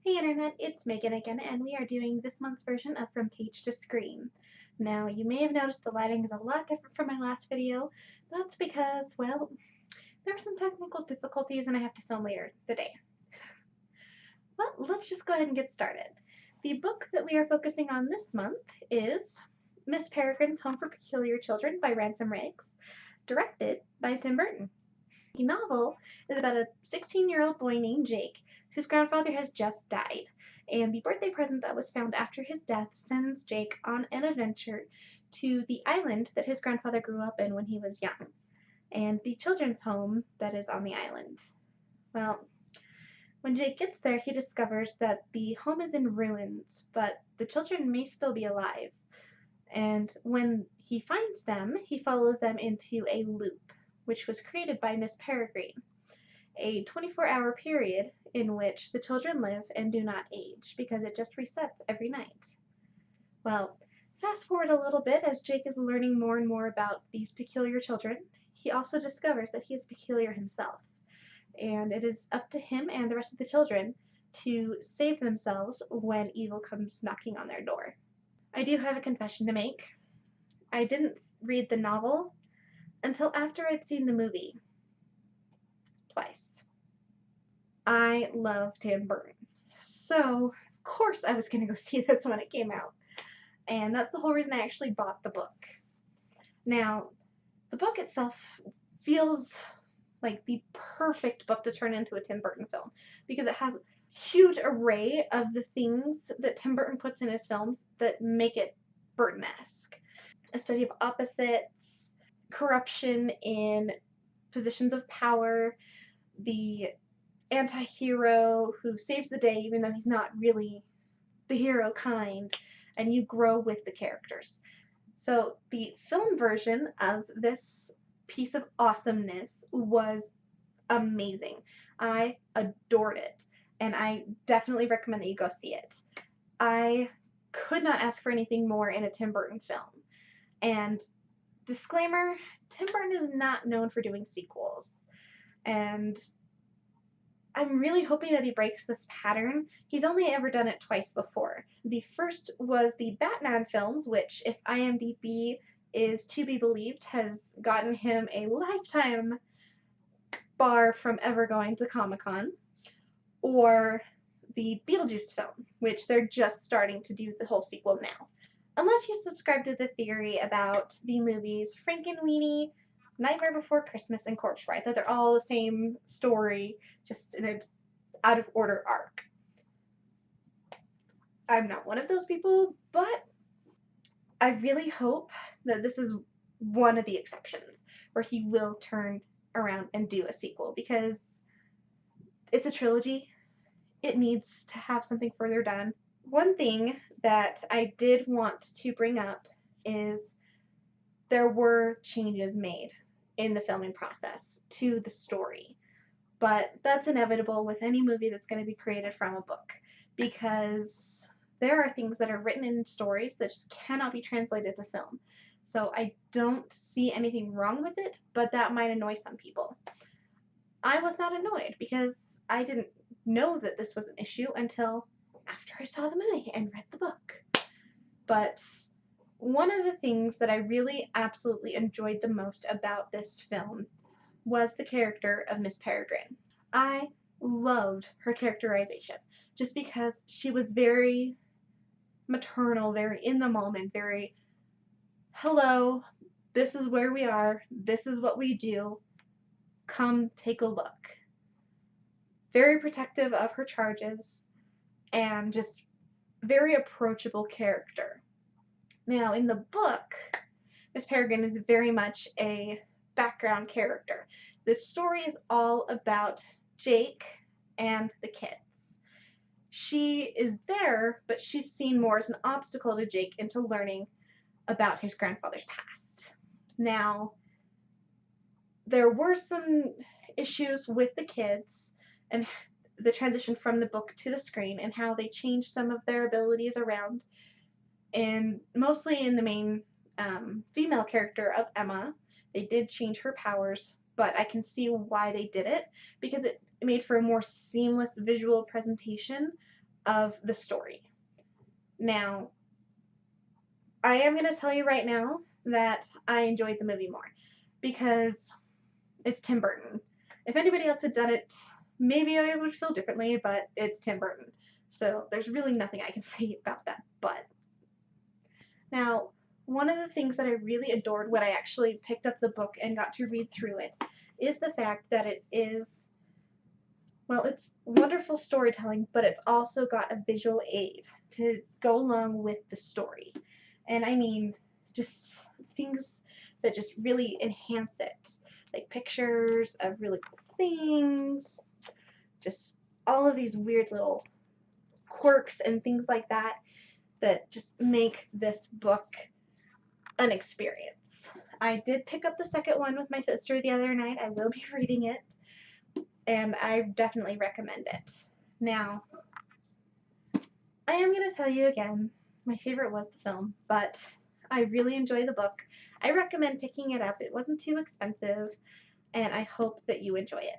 Hey Internet, it's Megan again, and we are doing this month's version of From Page to Screen. Now, you may have noticed the lighting is a lot different from my last video. That's because, well, there were some technical difficulties and I have to film later today. Well, let's just go ahead and get started. The book that we are focusing on this month is Miss Peregrine's Home for Peculiar Children by Ransom Riggs, directed by Tim Burton. The novel is about a 16-year-old boy named Jake whose grandfather has just died, and the birthday present that was found after his death sends Jake on an adventure to the island that his grandfather grew up in when he was young, and the children's home that is on the island. Well, when Jake gets there, he discovers that the home is in ruins, but the children may still be alive. And when he finds them, he follows them into a loop, which was created by Miss Peregrine, a 24-hour period in which the children live and do not age because it just resets every night. Well, fast forward a little bit as Jake is learning more and more about these peculiar children. He also discovers that he is peculiar himself, and it is up to him and the rest of the children to save themselves when evil comes knocking on their door. I do have a confession to make. I didn't read the novel until after I'd seen the movie twice. I love Tim Burton, so of course I was going to go see this when it came out, and that's the whole reason I actually bought the book. Now, the book itself feels like the perfect book to turn into a Tim Burton film because it has a huge array of the things that Tim Burton puts in his films that make it Burton-esque. A study of opposites, corruption in positions of power, the anti-hero who saves the day even though he's not really the hero kind, and you grow with the characters. So the film version of this piece of awesomeness was amazing. I adored it, and I definitely recommend that you go see it. I could not ask for anything more in a Tim Burton film. And disclaimer, Tim Burton is not known for doing sequels, and I'm really hoping that he breaks this pattern. He's only ever done it twice before. The first was the Batman films, which, if IMDb is to be believed, has gotten him a lifetime bar from ever going to Comic-Con, or the Beetlejuice film, which they're just starting to do the whole sequel now. Unless you subscribe to the theory about the movies Frankenweenie, Nightmare Before Christmas, and Corpse Bride, that they're all the same story, just in an out of order arc. I'm not one of those people, but I really hope that this is one of the exceptions where he will turn around and do a sequel, because it's a trilogy. It needs to have something further done. One thing that I did want to bring up is there were changes made in the filming process to the story, but that's inevitable with any movie that's going to be created from a book, because there are things that are written in stories that just cannot be translated to film. So I don't see anything wrong with it, but that might annoy some people. I was not annoyed because I didn't know that this was an issue until after I saw the movie and read the book. But one of the things that I really absolutely enjoyed the most about this film was the character of Miss Peregrine. I loved her characterization just because she was very maternal, very in the moment, very, hello, this is where we are, this is what we do, come take a look. Very protective of her charges, and just very approachable character. Now, in the book, Miss Peregrine is very much a background character. The story is all about Jake and the kids. She is there, but she's seen more as an obstacle to Jake into learning about his grandfather's past. Now, there were some issues with the kids and the transition from the book to the screen and how they changed some of their abilities around, and mostly in the main female character of Emma. They did change her powers, but I can see why they did it, because it made for a more seamless visual presentation of the story. Now, I am going to tell you right now that I enjoyed the movie more because it's Tim Burton. If anybody else had done it, maybe I would feel differently, but it's Tim Burton. So there's really nothing I can say about that. But now, one of the things that I really adored when I actually picked up the book and got to read through it is the fact that it is, well, it's wonderful storytelling, but it's also got a visual aid to go along with the story. And I mean, just things that just really enhance it, like pictures of really cool things, just all of these weird little quirks and things like that that just make this book an experience. I did pick up the second one with my sister the other night. I will be reading it, and I definitely recommend it. Now, I am going to tell you again, my favorite was the film, but I really enjoy the book. I recommend picking it up. It wasn't too expensive, and I hope that you enjoy it.